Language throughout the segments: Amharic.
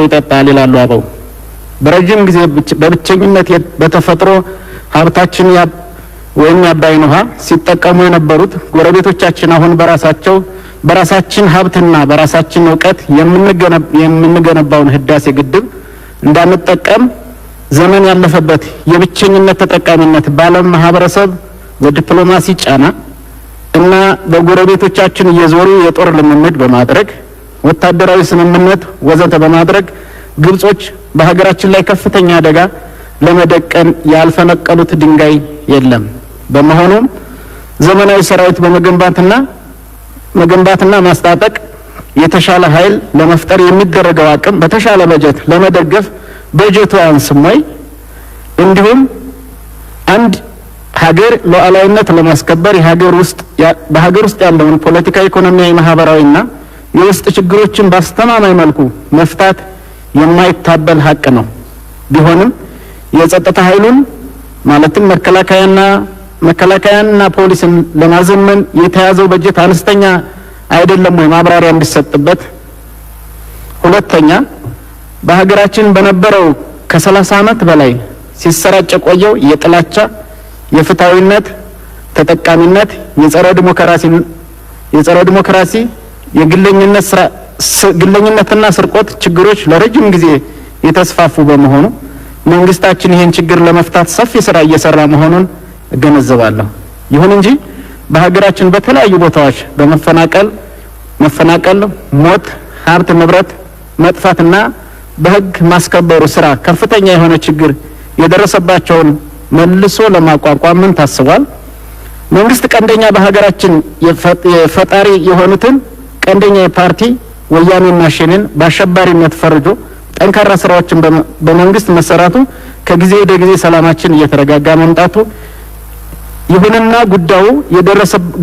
ይጠጣል ይላሉ አበው። በረጅም ጊዜ በብቸኝነት በተፈጥሮ ሀብታችን ወይም የአባይን ውሃ ሲጠቀሙ የነበሩት ጎረቤቶቻችን አሁን በራሳችን ሀብትና በራሳችን እውቀት የምንገነባውን ህዳሴ ግድብ እንዳንጠቀም ዘመን ያለፈበት የብቸኝነት ተጠቃሚነት በዓለም ማህበረሰብ በዲፕሎማሲ ጫና እና በጎረቤቶቻችን እየዞሩ የጦር ልምምድ በማድረግ ወታደራዊ ስምምነት ወዘተ በማድረግ ግብጾች በሀገራችን ላይ ከፍተኛ አደጋ ለመደቀን ያልፈነቀሉት ድንጋይ የለም። በመሆኑም ዘመናዊ ሰራዊት በመገንባትና ማስታጠቅ የተሻለ ኃይል ለመፍጠር የሚደረገው አቅም በተሻለ በጀት ለመደገፍ በጀቱ አያንስም ወይ? እንዲሁም አንድ ሀገር ሉዓላዊነት ለማስከበር በሀገር ውስጥ ያለውን ፖለቲካ፣ ኢኮኖሚያዊ፣ ማህበራዊና የውስጥ ችግሮችን በአስተማማኝ መልኩ መፍታት የማይታበል ሀቅ ነው። ቢሆንም የጸጥታ ኃይሉን ማለትም መከላከያና ፖሊስን ለማዘመን የተያዘው በጀት አነስተኛ አይደለም ወይ? ማብራሪያ እንዲሰጥበት። ሁለተኛ፣ በሀገራችን በነበረው ከ30 ዓመት በላይ ሲሰራጭ የቆየው የጥላቻ፣ የፍትሃዊነት ተጠቃሚነት፣ የጸረ ዲሞክራሲ ግለኝነትና ስርቆት ችግሮች ለረጅም ጊዜ የተስፋፉ በመሆኑ መንግስታችን ይህን ችግር ለመፍታት ሰፊ ስራ እየሰራ መሆኑን እገነዘባለሁ። ይሁን እንጂ በሀገራችን በተለያዩ ቦታዎች መፈናቀል፣ ሞት፣ ሀብት ንብረት መጥፋትና በህግ ማስከበሩ ስራ ከፍተኛ የሆነ ችግር የደረሰባቸውን መልሶ ለማቋቋም ምን ታስቧል? መንግስት ቀንደኛ በሀገራችን የፈጣሪ የሆኑትን ቀንደኛ የፓርቲ ወያኔና ሸኔን በአሸባሪነት ፈርጆ ጠንካራ ስራዎችን በመንግስት መሰራቱ ከጊዜ ወደ ጊዜ ሰላማችን እየተረጋጋ መምጣቱ፣ ይሁንና ጉዳዩ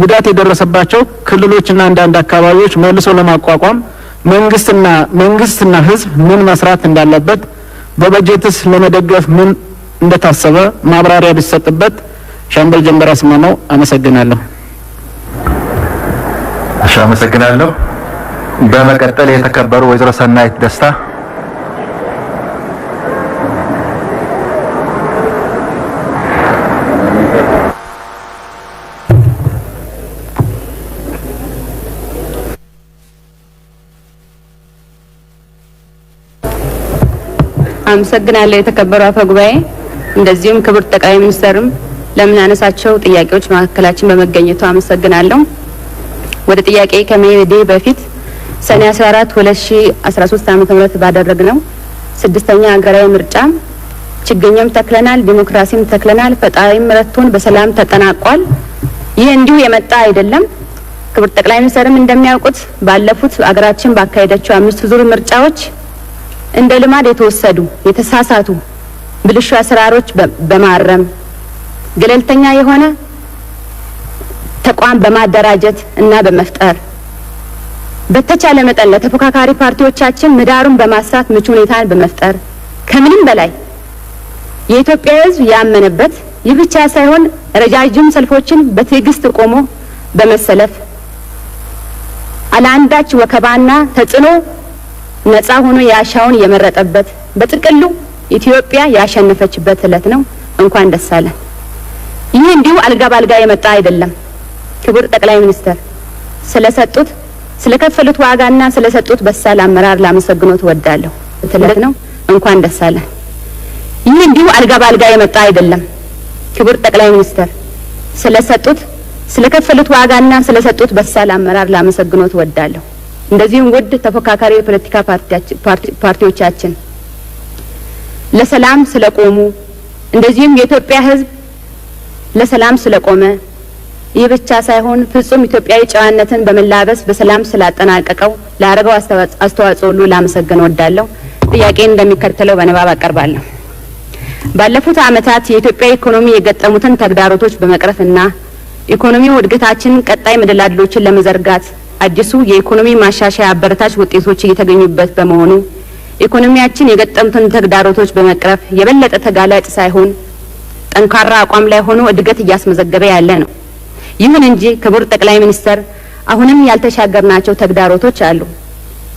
ጉዳት የደረሰባቸው ክልሎችና አንዳንድ አካባቢዎች መልሶ ለማቋቋም መንግስትና ህዝብ ምን መስራት እንዳለበት በበጀትስ ለመደገፍ ምን እንደታሰበ ማብራሪያ ቢሰጥበት። ሻምበል ጀንበራ ስማማው። አመሰግናለሁ። አመሰግናለሁ። በመቀጠል የተከበሩ ወይዘሮ ሰናይት ደስታ። አመሰግናለሁ። የተከበሩ አፈ ጉባኤ፣ እንደዚሁም ክቡር ጠቅላይ ሚኒስትርም ለምናነሳቸው ጥያቄዎች ማዕከላችን በመገኘቱ አመሰግናለሁ። ወደ ጥያቄ ከመሄዴ በፊት ሰኔ 14 2013 ዓ.ም ባደረግነው 6ኛ ሀገራዊ ምርጫ ችግኝም ተክለናል፣ ዲሞክራሲም ተክለናል፣ ፈጣሪም ረድቶን በሰላም ተጠናቋል። ይህ እንዲሁ የመጣ አይደለም። ክቡር ጠቅላይ ሚኒስትርም እንደሚያውቁት ባለፉት አገራችን ባካሄደችው 5 ዙር ምርጫዎች እንደ ልማድ የተወሰዱ የተሳሳቱ ብልሹ አሰራሮች በማረም ገለልተኛ የሆነ ተቋም በማደራጀት እና በመፍጠር በተቻለ መጠን ለተፎካካሪ ፓርቲዎቻችን ምህዳሩን በማስፋት ምቹ ሁኔታን በመፍጠር ከምንም በላይ የኢትዮጵያ ሕዝብ ያመነበት ይህ ብቻ ሳይሆን ረጃጅም ሰልፎችን በትዕግስት ቆሞ በመሰለፍ አለአንዳች ወከባና ተጽዕኖ ነፃ ሆኖ ያሻውን የመረጠበት በጥቅሉ ኢትዮጵያ ያሸነፈችበት ዕለት ነው። እንኳን ደስ አለን። ይህ እንዲሁ አልጋ ባልጋ የመጣ አይደለም። ክቡር ጠቅላይ ሚኒስትር ስለከፈሉት ዋጋና ስለሰጡት በሳል አመራር ላመሰግኖት እወዳለሁ። ዕለት ነው። እንኳን ደስ አለን። ይህ እንዲሁ አልጋ ባልጋ የመጣ አይደለም። ክቡር ጠቅላይ ሚኒስትር ስለከፈሉት ዋጋና ስለሰጡት በሳል አመራር ላመሰግኖት እወዳለሁ። እንደዚሁም ውድ ተፎካካሪ የፖለቲካ ፓርቲዎቻችን ለሰላም ስለቆሙ፣ እንደዚሁም የኢትዮጵያ ሕዝብ ለሰላም ስለቆመ፣ ይህ ብቻ ሳይሆን ፍጹም ኢትዮጵያዊ ጨዋነትን በመላበስ በሰላም ስላጠናቀቀው ላደረገው አስተዋጽኦ ሁሉ ላመሰግን እወዳለሁ። ጥያቄን እንደሚከተለው በንባብ አቀርባለሁ። ባለፉት ዓመታት የኢትዮጵያ ኢኮኖሚ የገጠሙትን ተግዳሮቶች በመቅረፍና ኢኮኖሚው እድገታችንን ቀጣይ መደላድሎችን ለመዘርጋት አዲሱ የኢኮኖሚ ማሻሻያ አበረታች ውጤቶች እየተገኙበት በመሆኑ ኢኮኖሚያችን የገጠሙትን ተግዳሮቶች በመቅረፍ የበለጠ ተጋላጭ ሳይሆን ጠንካራ አቋም ላይ ሆኖ እድገት እያስመዘገበ ያለ ነው። ይሁን እንጂ ክቡር ጠቅላይ ሚኒስትር አሁንም ያልተሻገርናቸው ተግዳሮቶች አሉ።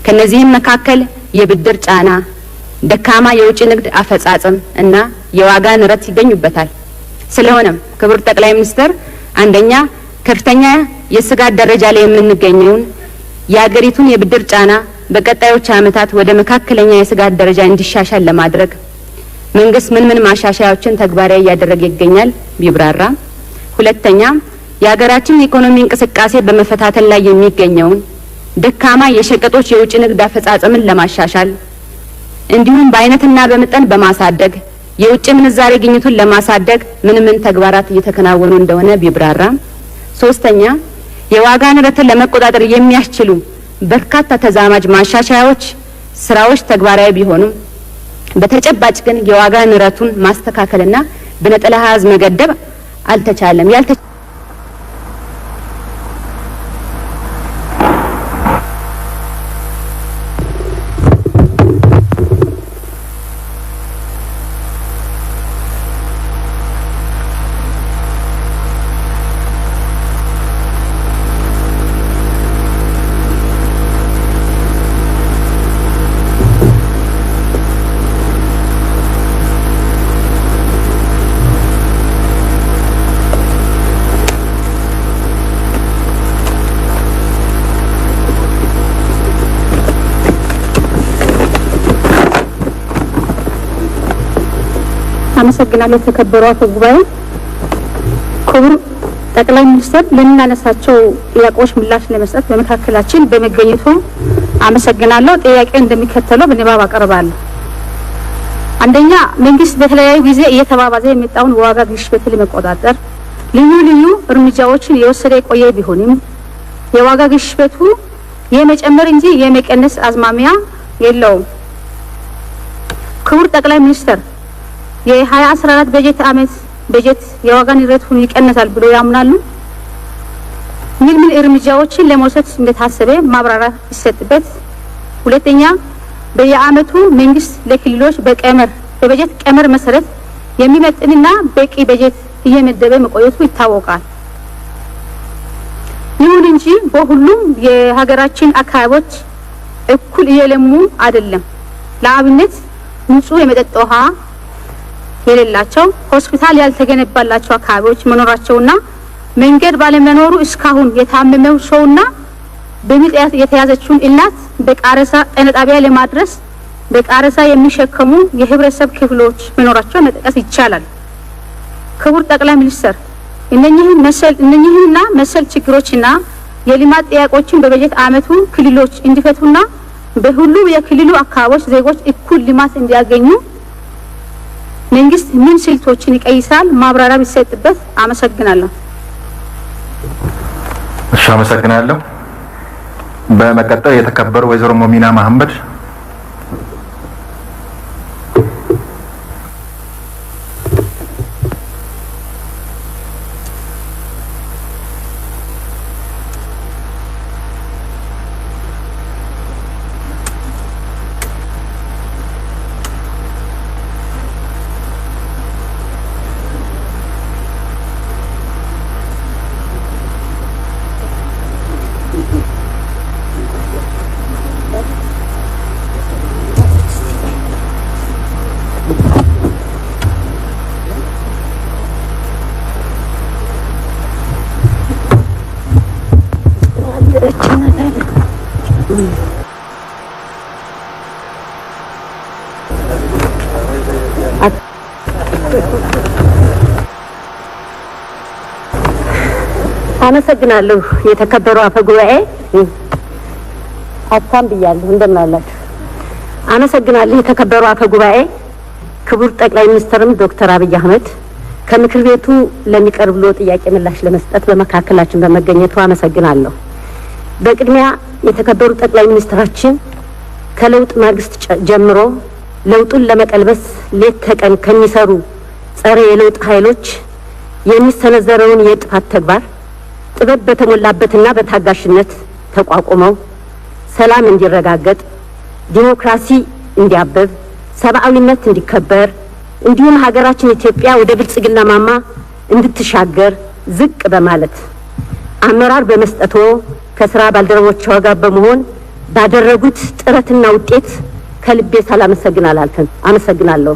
ከነዚህም መካከል የብድር ጫና፣ ደካማ የውጭ ንግድ አፈጻጸም እና የዋጋ ንረት ይገኙበታል። ስለሆነም ክቡር ጠቅላይ ሚኒስትር አንደኛ ከፍተኛ የስጋት ደረጃ ላይ የምንገኘውን የሀገሪቱን የብድር ጫና በቀጣዮች ዓመታት ወደ መካከለኛ የስጋት ደረጃ እንዲሻሻል ለማድረግ መንግስት ምን ማሻሻያዎችን ተግባራዊ እያደረገ ይገኛል ቢብራራ። ሁለተኛ የሀገራችን ኢኮኖሚ እንቅስቃሴ በመፈታተል ላይ የሚገኘውን ደካማ የሸቀጦች የውጭ ንግድ አፈጻጸምን ለማሻሻል እንዲሁም በአይነትና በመጠን በማሳደግ የውጭ ምንዛሬ ግኝቱን ለማሳደግ ምን ተግባራት እየተከናወኑ እንደሆነ ቢብራራ። ሶስተኛ የዋጋ ንረትን ለመቆጣጠር የሚያስችሉ በርካታ ተዛማጅ ማሻሻያዎች ስራዎች ተግባራዊ ቢሆኑም በተጨባጭ ግን የዋጋ ንረቱን ማስተካከልና በነጠላ አሃዝ መገደብ አልተቻለም። አመሰግናለሁ። የተከበሩ አፈ ጉባኤ፣ ክቡር ጠቅላይ ሚኒስትር ለምናነሳቸው ጥያቄዎች ምላሽ ለመስጠት በመካከላችን በመገኘቱ አመሰግናለሁ። ጥያቄ እንደሚከተለው በንባብ አቀርባለሁ። አንደኛ መንግስት በተለያዩ ጊዜ እየተባባዘ የመጣውን የዋጋ ግሽበትን ለመቆጣጠር ልዩ ልዩ እርምጃዎችን የወሰደ የቆየ ቢሆንም የዋጋ ግሽበቱ የመጨመር እንጂ የመቀነስ አዝማሚያ የለውም። ክቡር ጠቅላይ ሚኒስትር የ2014 በጀት ዓመት በጀት የዋጋ ንረቱን ይቀንሳል ብሎ ያምናሉ? ምን እርምጃዎችን ለመውሰድ እንደታሰበ ማብራሪያ ይሰጥበት። ሁለተኛ በየዓመቱ መንግስት ለክልሎች በበጀት ቀመር መሰረት የሚመጥንና በቂ በጀት እየመደበ መቆየቱ ይታወቃል። ይሁን እንጂ በሁሉም የሀገራችን አካባቢዎች እኩል እየለሙ አይደለም። ለአብነት ንጹህ የመጠጥ ውሃ የሌላቸው፣ ሆስፒታል ያልተገነባላቸው አካባቢዎች መኖራቸውና መንገድ ባለመኖሩ እስካሁን የታመመው ሰውና በምጥ የተያዘችውን እናት በቃረሳ ጤና ጣቢያ ለማድረስ በቃረሳ የሚሸከሙ የህብረተሰብ ክፍሎች መኖራቸው መጥቀስ ይቻላል። ክቡር ጠቅላይ ሚኒስትር እነኚህና መሰል ችግሮችና የልማት ጥያቄዎችን በበጀት ዓመቱ ክልሎች እንዲፈቱና በሁሉም የክልሉ አካባቢዎች ዜጎች እኩል ልማት እንዲያገኙ መንግስት ምን ስልቶችን ይቀይሳል? ማብራሪያ ቢሰጥበት። አመሰግናለሁ። እሺ፣ አመሰግናለሁ። በመቀጠል የተከበሩ ወይዘሮ ሞሚና መሐመድ። አመሰግናለሁ። የተከበሩ አፈ ጉባኤ አታም ብያለሁ። እንደምን አላችሁ? አመሰግናለሁ። የተከበሩ አፈ ጉባኤ፣ ክቡር ጠቅላይ ሚኒስትርም ዶክተር አብይ አህመድ ከምክር ቤቱ ለሚቀርብልዎ ጥያቄ ምላሽ ለመስጠት በመካከላችን በመገኘቱ አመሰግናለሁ። በቅድሚያ የተከበሩ ጠቅላይ ሚኒስትራችን ከለውጥ ማግስት ጀምሮ ለውጡን ለመቀልበስ ሌት ተቀን ከሚሰሩ ጸረ የለውጥ ኃይሎች የሚሰነዘረውን የጥፋት ተግባር ጥበብ በተሞላበትና በታጋሽነት ተቋቁመው ሰላም እንዲረጋገጥ፣ ዲሞክራሲ እንዲያብብ፣ ሰብአዊነት እንዲከበር እንዲሁም ሀገራችን ኢትዮጵያ ወደ ብልጽግና ማማ እንድትሻገር ዝቅ በማለት አመራር በመስጠቶ ከስራ ባልደረቦቿ ጋር በመሆን ባደረጉት ጥረትና ውጤት ከልቤ ሳላመሰግን አላልፍም። አመሰግናለሁ።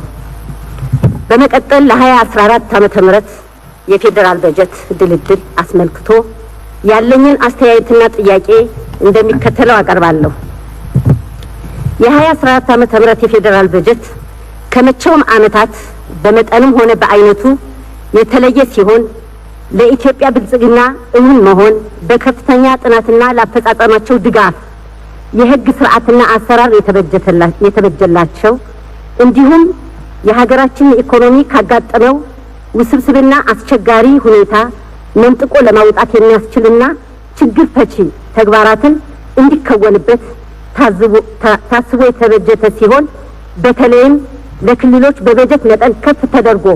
በመቀጠል ለ2014 ዓመተ ምህረት የፌዴራል በጀት ድልድል አስመልክቶ ያለኝን አስተያየትና ጥያቄ እንደሚከተለው አቀርባለሁ። የ2014 ዓመተ ምህረት የፌዴራል በጀት ከመቼውም ዓመታት በመጠንም ሆነ በአይነቱ የተለየ ሲሆን ለኢትዮጵያ ብልጽግና እውን መሆን በከፍተኛ ጥናትና ለአፈጻጸማቸው ድጋፍ የህግ ስርዓትና አሰራር የተበጀላቸው እንዲሁም የሀገራችን ኢኮኖሚ ካጋጠመው ውስብስብና አስቸጋሪ ሁኔታ መንጥቆ ለማውጣት የሚያስችልና ችግር ፈቺ ተግባራትን እንዲከወንበት ታስቦ የተበጀተ ሲሆን በተለይም ለክልሎች በበጀት መጠን ከፍ ተደርጎ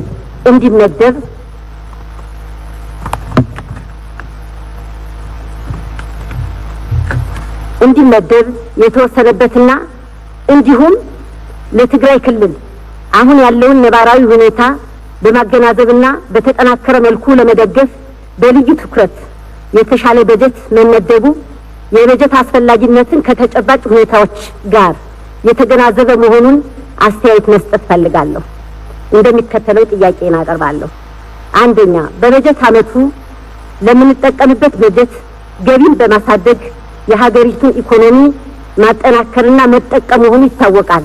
እንዲመደብ የተወሰነበትና እንዲሁም ለትግራይ ክልል አሁን ያለውን ነባራዊ ሁኔታ በማገናዘብና በተጠናከረ መልኩ ለመደገፍ በልዩ ትኩረት የተሻለ በጀት መመደቡ የበጀት አስፈላጊነትን ከተጨባጭ ሁኔታዎች ጋር የተገናዘበ መሆኑን አስተያየት መስጠት ፈልጋለሁ። እንደሚከተለው ጥያቄን አቀርባለሁ። አንደኛ፣ በበጀት ዓመቱ ለምንጠቀምበት በጀት ገቢን በማሳደግ የሀገሪቱን ኢኮኖሚ ማጠናከርና መጠቀም መሆኑ ይታወቃል።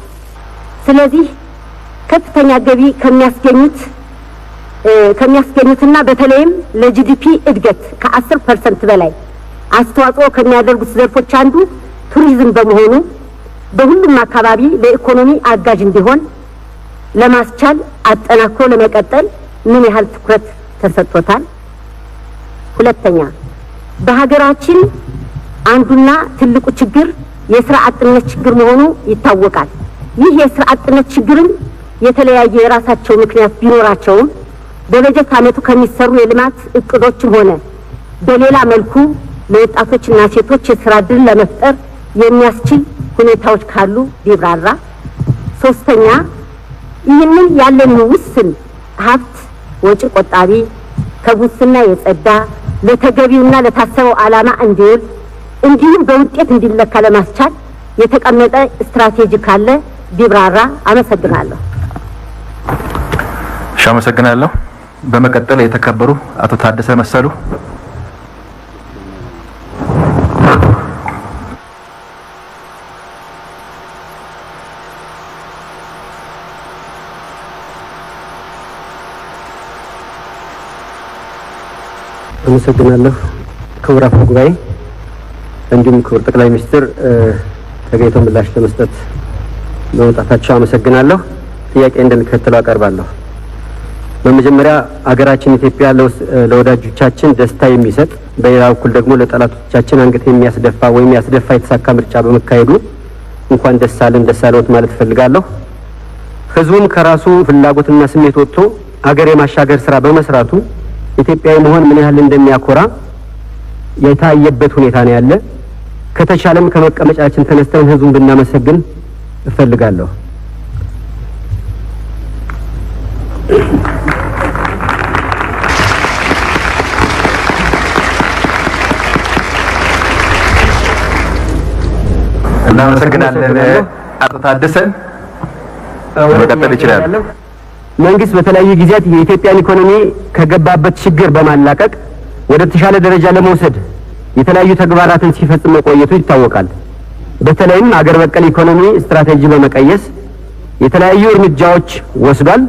ስለዚህ ከፍተኛ ገቢ ከሚያስገኙትና በተለይም ለጂዲፒ እድገት ከ10% በላይ አስተዋጽኦ ከሚያደርጉት ዘርፎች አንዱ ቱሪዝም በመሆኑ በሁሉም አካባቢ ለኢኮኖሚ አጋዥ እንዲሆን ለማስቻል አጠናክሮ ለመቀጠል ምን ያህል ትኩረት ተሰጥቶታል? ሁለተኛ፣ በሀገራችን አንዱና ትልቁ ችግር የስራ አጥነት ችግር መሆኑ ይታወቃል። ይህ የስራ አጥነት ችግርም የተለያየ የራሳቸው ምክንያት ቢኖራቸውም በበጀት ዓመቱ ከሚሰሩ የልማት እቅዶችም ሆነ በሌላ መልኩ ለወጣቶችና ሴቶች የስራ ዕድል ለመፍጠር የሚያስችል ሁኔታዎች ካሉ ቢብራራ። ሶስተኛ፣ ይህንን ያለን ውስን ሀብት ወጪ ቆጣቢ፣ ከሙስና የጸዳ ለተገቢውና ለታሰበው ዓላማ እንዲውል እንዲሁም በውጤት እንዲለካ ለማስቻል የተቀመጠ ስትራቴጂ ካለ ቢብራራ። አመሰግናለሁ። እሺ፣ አመሰግናለሁ። በመቀጠል የተከበሩ አቶ ታደሰ መሰሉ። አመሰግናለሁ። ክቡር አፈ ጉባኤ እንዲሁም ክቡር ጠቅላይ ሚኒስትር ተገኝተው ምላሽ ለመስጠት በመምጣታቸው አመሰግናለሁ። ጥያቄ እንደሚከተለው አቀርባለሁ። በመጀመሪያ አገራችን ኢትዮጵያ ለወዳጆቻችን ደስታ የሚሰጥ በሌላ በኩል ደግሞ ለጠላቶቻችን አንገት የሚያስደፋ ወይም ያስደፋ የተሳካ ምርጫ በመካሄዱ እንኳን ደስ አለን ደስ አለዎት ማለት እፈልጋለሁ። ህዝቡም ከራሱ ፍላጎትና ስሜት ወጥቶ አገር የማሻገር ስራ በመስራቱ ኢትዮጵያዊ መሆን ምን ያህል እንደሚያኮራ የታየበት ሁኔታ ነው ያለ። ከተቻለም ከመቀመጫችን ተነስተን ህዝቡን ብናመሰግን እፈልጋለሁ። እናመሰግናለን አቶ ታደሰን። መቀጠል ይችላል። መንግስት በተለያዩ ጊዜያት የኢትዮጵያን ኢኮኖሚ ከገባበት ችግር በማላቀቅ ወደ ተሻለ ደረጃ ለመውሰድ የተለያዩ ተግባራትን ሲፈጽም መቆየቱ ይታወቃል። በተለይም አገር በቀል ኢኮኖሚ ስትራቴጂ በመቀየስ የተለያዩ እርምጃዎች ወስዷል።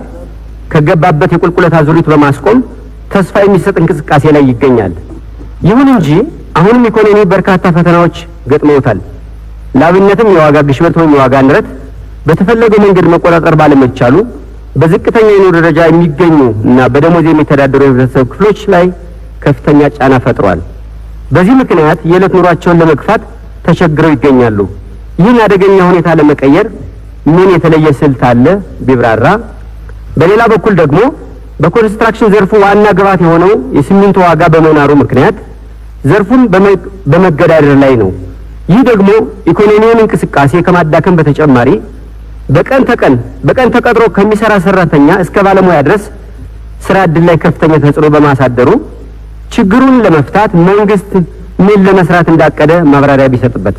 ከገባበት የቁልቁለት አዙሪት በማስቆም ተስፋ የሚሰጥ እንቅስቃሴ ላይ ይገኛል። ይሁን እንጂ አሁንም ኢኮኖሚ በርካታ ፈተናዎች ገጥመውታል። ለአብነትም የዋጋ ግሽበት ወይም የዋጋ ንረት በተፈለገው መንገድ መቆጣጠር ባለመቻሉ በዝቅተኛ የኑሮ ደረጃ የሚገኙ እና በደሞዝ የሚተዳደሩ የህብረተሰብ ክፍሎች ላይ ከፍተኛ ጫና ፈጥሯል። በዚህ ምክንያት የዕለት ኑሯቸውን ለመግፋት ተቸግረው ይገኛሉ። ይህን አደገኛ ሁኔታ ለመቀየር ምን የተለየ ስልት አለ ቢብራራ። በሌላ በኩል ደግሞ በኮንስትራክሽን ዘርፉ ዋና ግብዓት የሆነው የሲሚንቶ ዋጋ በመናሩ ምክንያት ዘርፉን በመገዳደር ላይ ነው። ይህ ደግሞ ኢኮኖሚውን እንቅስቃሴ ከማዳከም በተጨማሪ በቀን ተቀጥሮ ከሚሰራ ሰራተኛ እስከ ባለሙያ ድረስ ስራ ዕድል ላይ ከፍተኛ ተጽዕኖ በማሳደሩ ችግሩን ለመፍታት መንግስት ምን ለመስራት እንዳቀደ ማብራሪያ ቢሰጥበት።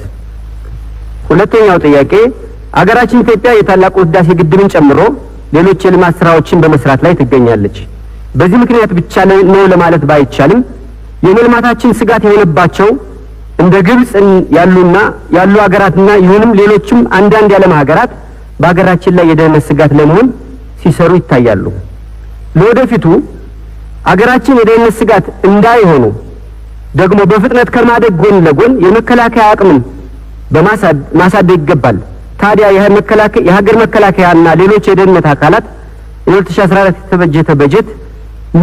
ሁለተኛው ጥያቄ አገራችን ኢትዮጵያ የታላቁ ህዳሴ ግድብን ጨምሮ ሌሎች የልማት ስራዎችን በመስራት ላይ ትገኛለች። በዚህ ምክንያት ብቻ ነው ለማለት ባይቻልም የልማታችን ስጋት የሆነባቸው እንደ ግብጽ ያሉ ሀገራትና ይሁንም ሌሎችም አንዳንድ የዓለም ሀገራት በሀገራችን ላይ የደህንነት ስጋት ለመሆን ሲሰሩ ይታያሉ። ለወደፊቱ ሀገራችን የደህንነት ስጋት እንዳይሆኑ ደግሞ በፍጥነት ከማደግ ጎን ለጎን የመከላከያ አቅምን ማሳደግ ይገባል። ታዲያ የሀገር መከላከያና ሌሎች የደህንነት አካላት የ2014 የተበጀተ በጀት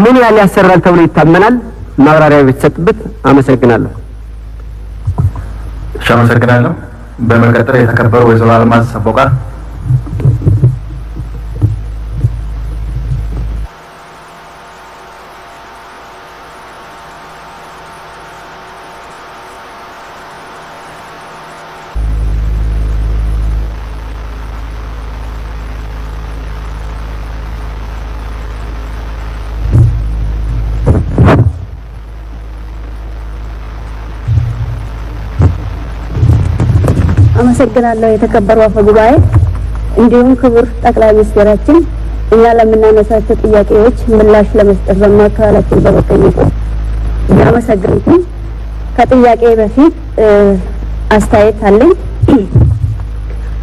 ምን ያህል ያሰራል ተብሎ ይታመናል? ማብራሪያ ቢሰጥበት። አመሰግናለሁ። አመሰግናለሁ። በመቀጠል የተከበሩ ወይዘሮ አልማዝ ሰቦቃ። አመሰግናለሁ የተከበሩ አፈ ጉባኤ፣ እንዲሁም ክቡር ጠቅላይ ሚኒስትራችን እኛ ለምናነሳቸው ጥያቄዎች ምላሽ ለመስጠት በማካከላችን በመገኘቱ አመሰግናለሁ። ከጥያቄ በፊት አስተያየት አለኝ።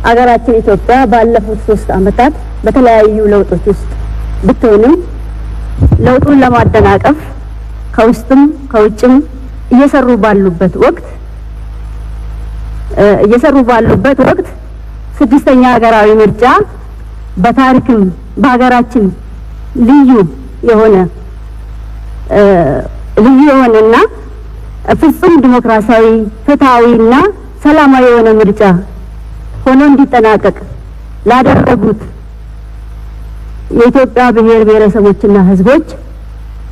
አገራችን ኢትዮጵያ ባለፉት 3 ዓመታት በተለያዩ ለውጦች ውስጥ ብትሆንም ለውጡን ለማደናቀፍ ከውስጥም ከውጭም እየሰሩ ባሉበት ወቅት 6ኛ ሀገራዊ ምርጫ በታሪክም በሀገራችን ልዩ የሆነና ፍጹም ዲሞክራሲያዊ ፍትሃዊና ሰላማዊ የሆነ ምርጫ ሆኖ እንዲጠናቀቅ ላደረጉት የኢትዮጵያ ብሔር ብሔረሰቦችና ሕዝቦች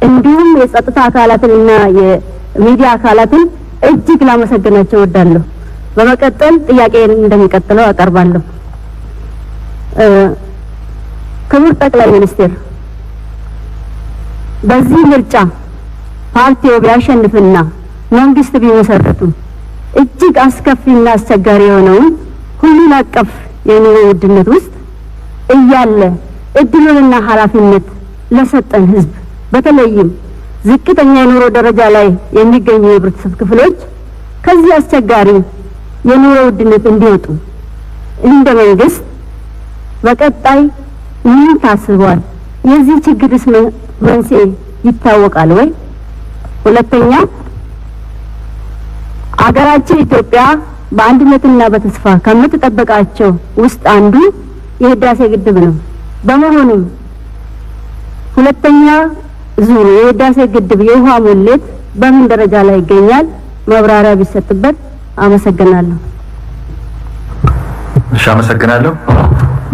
እንዲሁም የጸጥታ አካላትንና የሚዲያ አካላትን እጅግ ላመሰግናቸው እወዳለሁ። በመቀጠል ጥያቄን እንደሚቀጥለው አቀርባለሁ። ክቡር ጠቅላይ ሚኒስትር፣ በዚህ ምርጫ ፓርቲው ቢያሸንፍና መንግስት ቢመሰረቱ እጅግ አስከፊና አስቸጋሪ የሆነውን ሁሉን አቀፍ የኑሮ ውድነት ውስጥ እያለ እድሉንና ኃላፊነት ለሰጠን ህዝብ በተለይም ዝቅተኛ የኑሮ ደረጃ ላይ የሚገኙ የህብረተሰብ ክፍሎች ከዚህ አስቸጋሪ የኑሮ ውድነት እንዲወጡ እንደ መንግስት በቀጣይ ምን ታስቧል? የዚህ ችግርስ መንስኤ ይታወቃል ወይ? ሁለተኛ፣ አገራችን ኢትዮጵያ በአንድነትና በተስፋ ከምትጠበቃቸው ውስጥ አንዱ የህዳሴ ግድብ ነው። በመሆኑም ሁለተኛ ዙር የህዳሴ ግድብ የውሃ ሙሌት በምን ደረጃ ላይ ይገኛል? ማብራሪያ ቢሰጥበት። አመሰግናለሁ። እሺ፣ አመሰግናለሁ።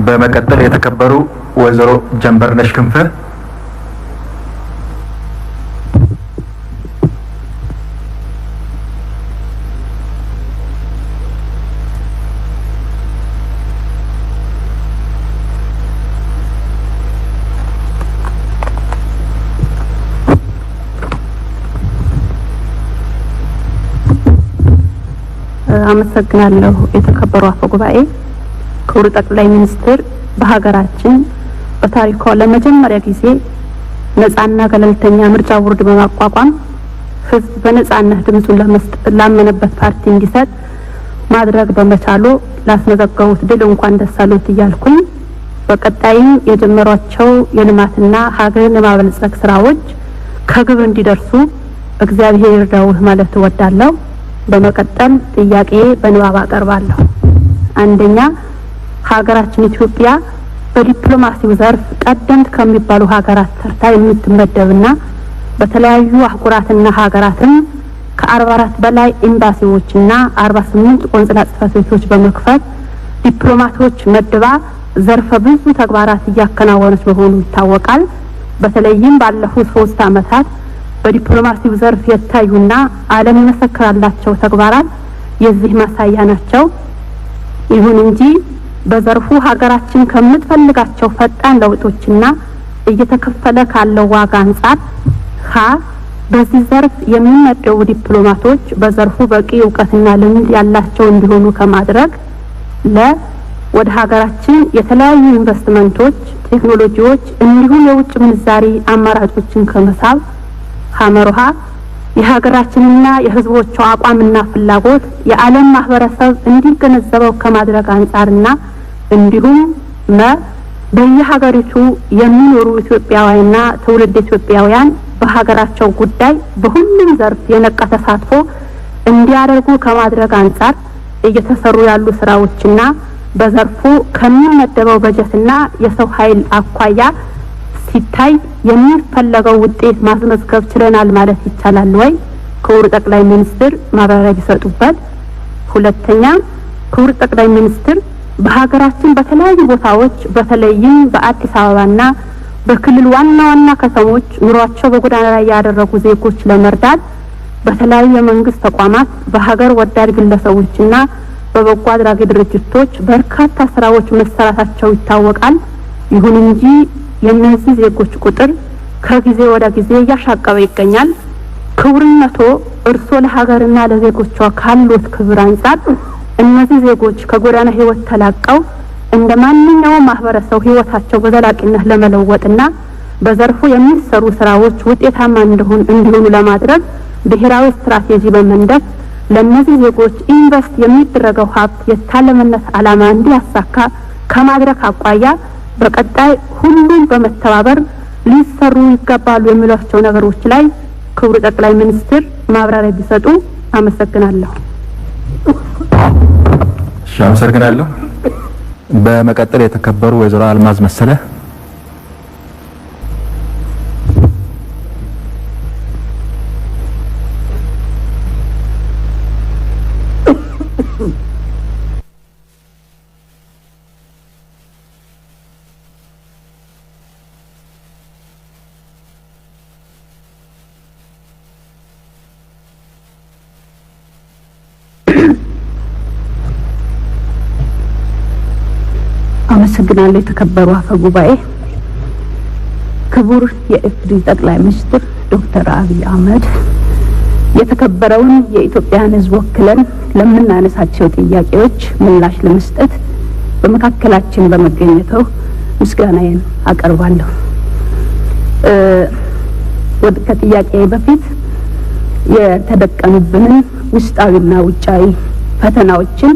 በመቀጠል የተከበሩ ወይዘሮ ጀንበርነሽ ክንፈ። አመሰግናለሁ የተከበሩ አፈ ጉባኤ፣ ክቡር ጠቅላይ ሚኒስትር፣ በሀገራችን በታሪኳ ለመጀመሪያ ጊዜ ነጻና ገለልተኛ ምርጫ ቦርድ በማቋቋም ህዝብ በነጻነት ድምፁን ላመነበት ፓርቲ እንዲሰጥ ማድረግ በመቻሉ ላስመዘገቡት ድል እንኳን ደስ አሎት እያልኩኝ በቀጣይም የጀመሯቸው የልማትና ሀገርን የማበልጸግ ስራዎች ከግብ እንዲደርሱ እግዚአብሔር ይርዳው ማለት እወዳለሁ። በመቀጠል ጥያቄ በንባብ አቀርባለሁ። አንደኛ፣ ሀገራችን ኢትዮጵያ በዲፕሎማሲው ዘርፍ ቀደምት ከሚባሉ ሀገራት ተርታ የምትመደብና በተለያዩ አህጉራትና ሀገራትም ከ44 በላይ ኤምባሲዎችና 48 ቆንጽላ ጽሕፈት ቤቶች በመክፈት ዲፕሎማቶች መድባ ዘርፈ ብዙ ተግባራት እያከናወነች መሆኑ ይታወቃል። በተለይም ባለፉት 3 ዓመታት በዲፕሎማሲው ዘርፍ የታዩና ዓለም የመሰከረላቸው ተግባራት የዚህ ማሳያ ናቸው። ይሁን እንጂ በዘርፉ ሀገራችን ከምትፈልጋቸው ፈጣን ለውጦችና እየተከፈለ ካለው ዋጋ አንጻር በዚህ ዘርፍ የሚመደቡ ዲፕሎማቶች በዘርፉ በቂ እውቀትና ልምድ ያላቸው እንዲሆኑ ከማድረግ ወደ ሀገራችን የተለያዩ ኢንቨስትመንቶች፣ ቴክኖሎጂዎች እንዲሁም የውጭ ምንዛሪ አማራጮችን ከመሳብ ሀመርሃ የሀገራችንና የህዝቦቿ አቋምና ፍላጎት የዓለም ማህበረሰብ እንዲገነዘበው ከማድረግ አንጻርና እንዲሁም በየሀገሪቱ የሚኖሩ ኢትዮጵያውያንና ትውልድ ኢትዮጵያውያን በሀገራቸው ጉዳይ በሁሉም ዘርፍ የነቃ ተሳትፎ እንዲያደርጉ ከማድረግ አንጻር እየተሰሩ ያሉ ስራዎችና በዘርፉ ከሚመደበው በጀትና የሰው ኃይል አኳያ ሲታይ የሚፈለገው ውጤት ማስመዝገብ ችለናል ማለት ይቻላል ወይ? ክቡር ጠቅላይ ሚኒስትር ማብራሪያ ቢሰጡበት። ሁለተኛ፣ ክቡር ጠቅላይ ሚኒስትር በሀገራችን በተለያዩ ቦታዎች በተለይም በአዲስ አበባና በክልል ዋና ዋና ከተሞች ኑሯቸው በጎዳና ላይ ያደረጉ ዜጎች ለመርዳት በተለያዩ የመንግስት ተቋማት በሀገር ወዳድ ግለሰቦችና በበጎ አድራጊ ድርጅቶች በርካታ ስራዎች መሰራታቸው ይታወቃል። ይሁን እንጂ የእነዚህ ዜጎች ቁጥር ከጊዜ ወደ ጊዜ እያሻቀበ ይገኛል። ክቡርነቶ እርስዎ ለሀገርና ለዜጎቿ ካሉት ክብር አንጻር እነዚህ ዜጎች ከጎዳና ህይወት ተላቀው እንደ ማንኛውም ማህበረሰብ ህይወታቸው በዘላቂነት ለመለወጥና በዘርፉ የሚሰሩ ስራዎች ውጤታማ እንዲሆኑ ለማድረግ ብሔራዊ ስትራቴጂ በመንደፍ ለእነዚህ ዜጎች ኢንቨስት የሚደረገው ሀብት የታለመለት ዓላማ እንዲያሳካ ከማድረግ አኳያ በቀጣይ ሁሉም በመተባበር ሊሰሩ ይገባሉ የሚሏቸው ነገሮች ላይ ክቡር ጠቅላይ ሚኒስትር ማብራሪያ ቢሰጡ አመሰግናለሁ። አመሰግናለሁ። በመቀጠል የተከበሩ ወይዘሮ አልማዝ መሰለ። አመሰግናለሁ። የተከበሩ አፈ ጉባኤ፣ ክቡር የኢፌዴሪ ጠቅላይ ሚኒስትር ዶክተር አብይ አህመድ፣ የተከበረውን የኢትዮጵያን ሕዝብ ወክለን ለምናነሳቸው ጥያቄዎች ምላሽ ለመስጠት በመካከላችን በመገኘተው ምስጋናዬን አቀርባለሁ። ከጥያቄ በፊት የተደቀኑብንን ውስጣዊና ውጫዊ ፈተናዎችን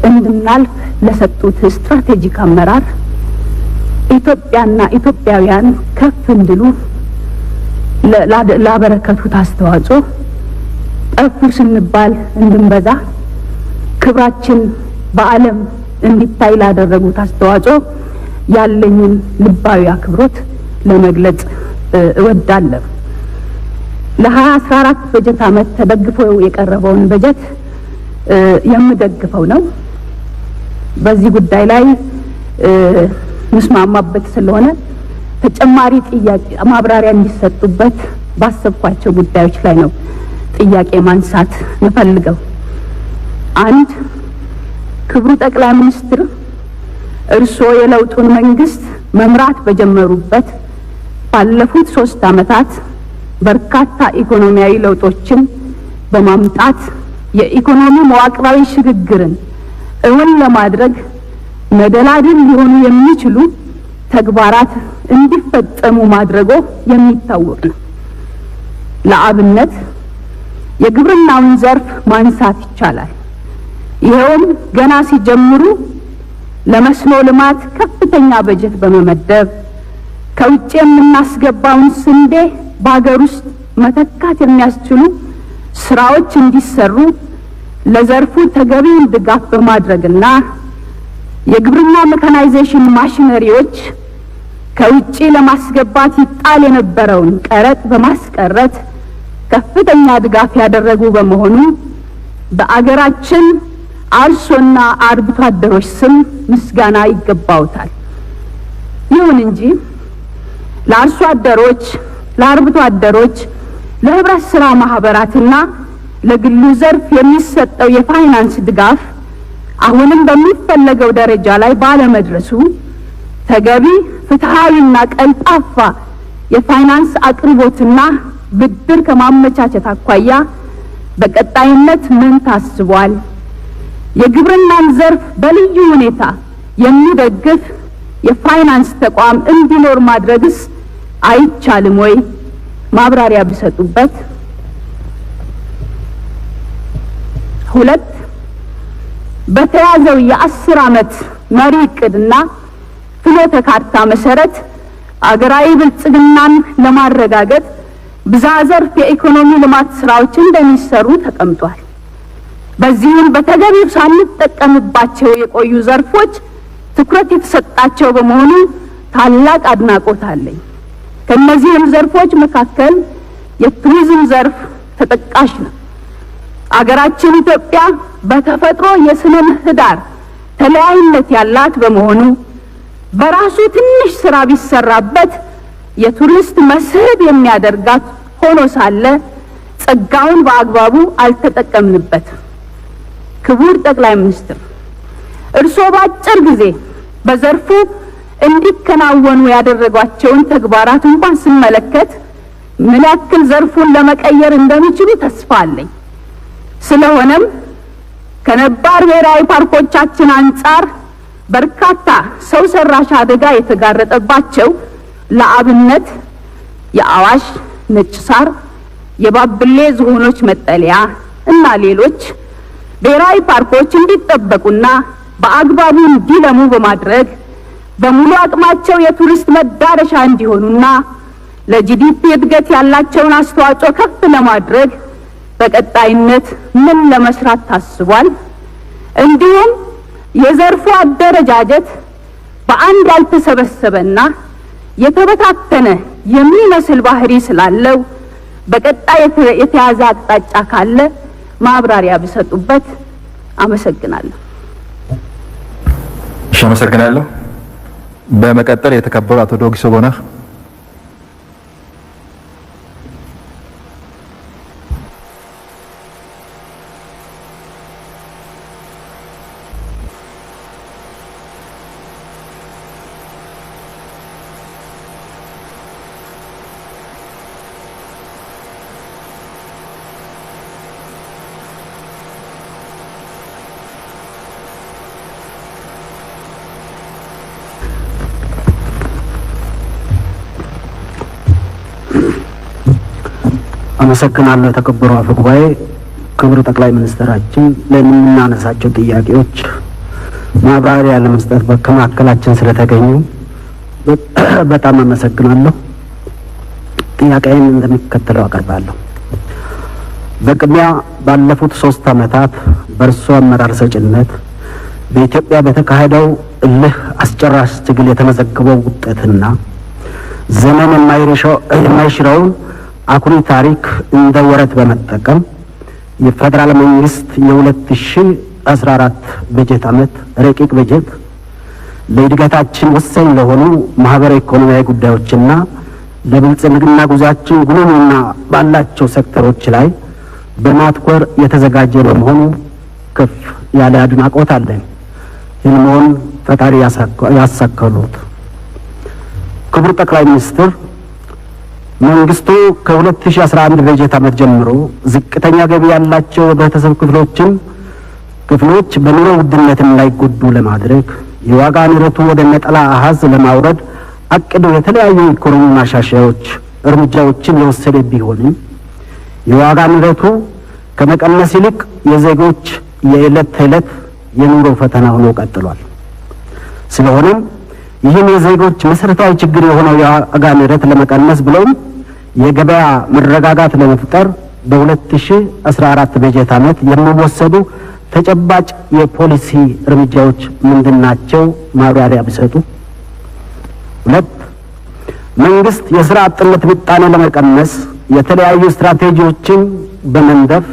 እንድናልፍ ለሰጡት ስትራቴጂክ አመራር ኢትዮጵያና ኢትዮጵያውያን ከፍ እንዲሉ ላበረከቱት አስተዋጽኦ ጠፉ ስንባል እንድንበዛ ክብራችን በዓለም እንዲታይ ላደረጉት አስተዋጽኦ ያለኝን ልባዊ አክብሮት ለመግለጽ እወዳለሁ። ለ2014 በጀት ዓመት ተደግፎ የቀረበውን በጀት የምደግፈው ነው። በዚህ ጉዳይ ላይ ምስማማበት ስለሆነ ተጨማሪ ጥያቄ ማብራሪያ እንዲሰጡበት ባሰብኳቸው ጉዳዮች ላይ ነው ጥያቄ ማንሳት እንፈልገው። አንድ፣ ክቡር ጠቅላይ ሚኒስትር እርስዎ የለውጡን መንግስት መምራት በጀመሩበት ባለፉት 3 ዓመታት በርካታ ኢኮኖሚያዊ ለውጦችን በማምጣት የኢኮኖሚ መዋቅራዊ ሽግግርን እውን ለማድረግ መደላድል ሊሆኑ የሚችሉ ተግባራት እንዲፈጸሙ ማድረጎ የሚታወቅ ነው። ለአብነት የግብርናውን ዘርፍ ማንሳት ይቻላል። ይኸውም ገና ሲጀምሩ ለመስኖ ልማት ከፍተኛ በጀት በመመደብ ከውጭ የምናስገባውን ስንዴ በሀገር ውስጥ መተካት የሚያስችሉ ስራዎች እንዲሰሩ ለዘርፉ ተገቢውን ድጋፍ በማድረግና የግብርና ሜካናይዜሽን ማሽነሪዎች ከውጪ ለማስገባት ይጣል የነበረውን ቀረጥ በማስቀረት ከፍተኛ ድጋፍ ያደረጉ በመሆኑ በአገራችን አርሶና አርብቶ አደሮች ስም ምስጋና ይገባውታል። ይሁን እንጂ ለአርሶ አደሮች፣ ለአርብቶ አደሮች፣ ለህብረት ስራ ማህበራትና ለግሉ ዘርፍ የሚሰጠው የፋይናንስ ድጋፍ አሁንም በሚፈለገው ደረጃ ላይ ባለመድረሱ ተገቢ ፍትሃዊና ቀልጣፋ የፋይናንስ አቅርቦትና ብድር ከማመቻቸት አኳያ በቀጣይነት ምን ታስቧል? የግብርናን ዘርፍ በልዩ ሁኔታ የሚደግፍ የፋይናንስ ተቋም እንዲኖር ማድረግስ አይቻልም ወይ? ማብራሪያ ቢሰጡበት። 2 በተያዘው የ10 ዓመት መሪ ዕቅድና ፍኖተ ካርታ መሰረት አገራዊ ብልጽግናን ለማረጋገጥ ብዝሃ ዘርፍ የኢኮኖሚ ልማት ስራዎች እንደሚሰሩ ተቀምጧል። በዚህም በተገቢው ሳንጠቀምባቸው የቆዩ ዘርፎች ትኩረት የተሰጣቸው በመሆኑ ታላቅ አድናቆት አለኝ። ከነዚህም ዘርፎች መካከል የቱሪዝም ዘርፍ ተጠቃሽ ነው። አገራችን ኢትዮጵያ በተፈጥሮ የስነ ምህዳር ተለያይነት ያላት በመሆኑ በራሱ ትንሽ ስራ ቢሰራበት የቱሪስት መስህብ የሚያደርጋት ሆኖ ሳለ ጸጋውን በአግባቡ አልተጠቀምንበትም። ክቡር ጠቅላይ ሚኒስትር፣ እርስዎ በአጭር ጊዜ በዘርፉ እንዲከናወኑ ያደረጓቸውን ተግባራት እንኳን ስመለከት ምን ያክል ዘርፉን ለመቀየር እንደሚችሉ ተስፋ አለኝ። ስለሆነም ከነባር ብሔራዊ ፓርኮቻችን አንጻር በርካታ ሰው ሰራሽ አደጋ የተጋረጠባቸው ለአብነት የአዋሽ ነጭ ሳር፣ የባብሌ ዝሆኖች መጠለያ እና ሌሎች ብሔራዊ ፓርኮች እንዲጠበቁና በአግባቡ እንዲለሙ በማድረግ በሙሉ አቅማቸው የቱሪስት መዳረሻ እንዲሆኑና ለጂዲፒ እድገት ያላቸውን አስተዋጽኦ ከፍ ለማድረግ በቀጣይነት ምን ለመስራት ታስቧል? እንዲሁም የዘርፉ አደረጃጀት በአንድ ያልተሰበሰበና የተበታተነ የሚመስል ባህሪ ስላለው በቀጣይ የተያዘ አቅጣጫ ካለ ማብራሪያ ቢሰጡበት። አመሰግናለሁ። እሺ፣ አመሰግናለሁ። በመቀጠል የተከበሩ አቶ ዶጊሶ ቦና። አመሰግናለሁ። የተከበሩ አፈ ጉባኤ፣ ክቡር ጠቅላይ ሚኒስትራችን ለምናነሳቸው ጥያቄዎች ማብራሪያ ለመስጠት በመካከላችን ስለተገኙ በጣም አመሰግናለሁ። ጥያቄን እንደሚከተለው አቀርባለሁ። በቅድሚያ ባለፉት 3 ዓመታት በእርሶ አመራር ሰጭነት በኢትዮጵያ በተካሄደው እልህ አስጨራሽ ትግል የተመዘገበው ውጤትና ዘመን የማይሽረውን አኩሪ ታሪክ እንደ ወረት በመጠቀም የፌደራል መንግስት የ2014 በጀት ዓመት ረቂቅ በጀት ለእድገታችን ወሳኝ ለሆኑ ማህበራዊ ኢኮኖሚያዊ ጉዳዮችና ለብልጽግና ጉዟችን ጉልህ ሚና ባላቸው ሴክተሮች ላይ በማትኮር የተዘጋጀ በመሆኑ ከፍ ያለ አድናቆት አለኝ። ህልሞን ፈጣሪ ያሳካሉት። ክቡር ጠቅላይ ሚኒስትር፣ መንግስቱ ከ2011 በጀት ዓመት ጀምሮ ዝቅተኛ ገቢ ያላቸው የህብረተሰብ ክፍሎች በኑሮ ውድነት እንዳይጎዱ ለማድረግ የዋጋ ንረቱ ወደ ነጠላ አሃዝ ለማውረድ አቅዶ የተለያዩ ኢኮኖሚ ማሻሻያዎች እርምጃዎችን የወሰደ ቢሆንም የዋጋ ንረቱ ከመቀነስ ይልቅ የዜጎች የዕለት ተዕለት የኑሮ ፈተና ሆኖ ቀጥሏል። ስለሆነም ይህን የዜጎች መሰረታዊ ችግር የሆነው የዋጋ ንረት ለመቀነስ ብሎም የገበያ መረጋጋት ለመፍጠር በ2014 በጀት ዓመት የሚወሰዱ ተጨባጭ የፖሊሲ እርምጃዎች ምንድናቸው? ማብራሪያ ቢሰጡ። 2. መንግስት የሥራ አጥነት ምጣኔ ለመቀነስ የተለያዩ ስትራቴጂዎችን በመንደፍ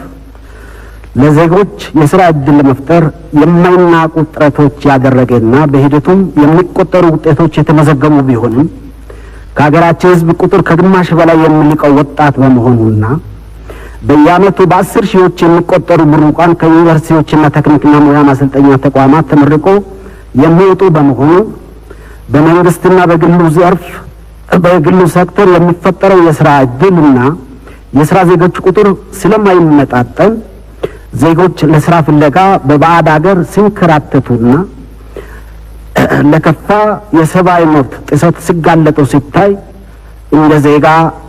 ለዜጎች የሥራ ዕድል ለመፍጠር የማይናቁ ጥረቶች ያደረገና በሂደቱም የሚቆጠሩ ውጤቶች የተመዘገቡ ቢሆንም ከሀገራችን ሕዝብ ቁጥር ከግማሽ በላይ የሚልቀው ወጣት በመሆኑና በየዓመቱ በ10 ሺዎች የሚቆጠሩ ምሩቃን ከዩኒቨርሲቲዎችና ቴክኒክና ሙያ ማሰልጠኛ ተቋማት ተመርቆ የሚወጡ በመሆኑ በመንግስትና በግሉ ሴክተር የሚፈጠረው የሥራ ዕድልና የሥራ ዜጎች ቁጥር ስለማይመጣጠን ዜጎች ለስራ ፍለጋ በባዕድ ሀገር ሲንከራተቱና ለከፋ የሰብአዊ መብት ጥሰት ሲጋለጡ ሲታይ እንደ ዜጋ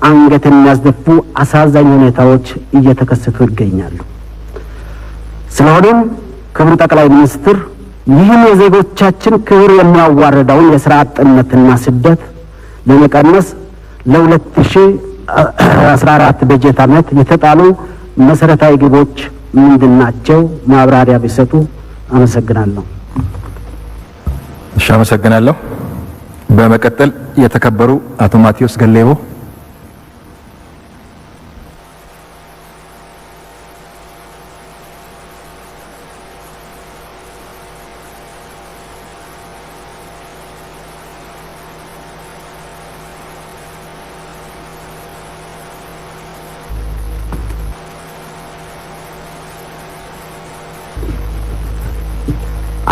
አንገት የሚያስደፉ አሳዛኝ ሁኔታዎች እየተከሰቱ ይገኛሉ። ስለሆነም ክቡር ጠቅላይ ሚኒስትር ይህን የዜጎቻችን ክብር የሚያዋርደውን የስራ አጥነትና ስደት ለመቀነስ ለ2014 በጀት ዓመት የተጣሉ መሰረታዊ ግቦች ምንድናቸው? ማብራሪያ ቢሰጡ አመሰግናለሁ። እሺ፣ አመሰግናለሁ። በመቀጠል የተከበሩ አቶ ማቴዎስ ገሌቦ።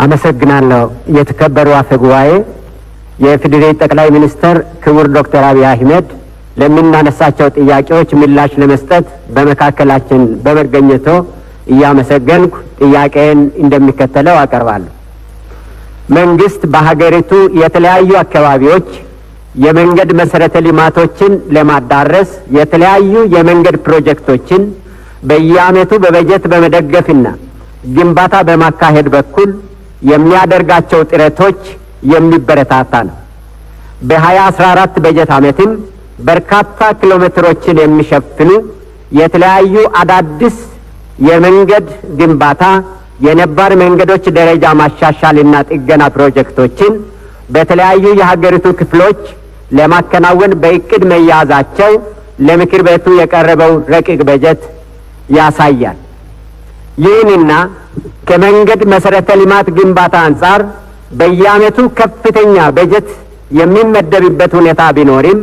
አመሰግናለሁ። የተከበሩ አፈ ጉባኤ፣ የኢፌዴሪ ጠቅላይ ሚኒስትር ክቡር ዶክተር አብይ አህመድ ለምናነሳቸው ጥያቄዎች ምላሽ ለመስጠት በመካከላችን በመገኘቶ እያመሰገንኩ ጥያቄን እንደሚከተለው አቀርባለሁ። መንግስት በሀገሪቱ የተለያዩ አካባቢዎች የመንገድ መሰረተ ልማቶችን ለማዳረስ የተለያዩ የመንገድ ፕሮጀክቶችን በየዓመቱ በበጀት በመደገፍና ግንባታ በማካሄድ በኩል የሚያደርጋቸው ጥረቶች የሚበረታታ ነው። በ2014 በጀት ዓመትም በርካታ ኪሎሜትሮችን የሚሸፍኑ የተለያዩ አዳዲስ የመንገድ ግንባታ፣ የነባር መንገዶች ደረጃ ማሻሻልና ጥገና ፕሮጀክቶችን በተለያዩ የሀገሪቱ ክፍሎች ለማከናወን በእቅድ መያዛቸው ለምክር ቤቱ የቀረበው ረቂቅ በጀት ያሳያል። ይህንና ከመንገድ መሰረተ ልማት ግንባታ አንጻር በየዓመቱ ከፍተኛ በጀት የሚመደብበት ሁኔታ ቢኖርም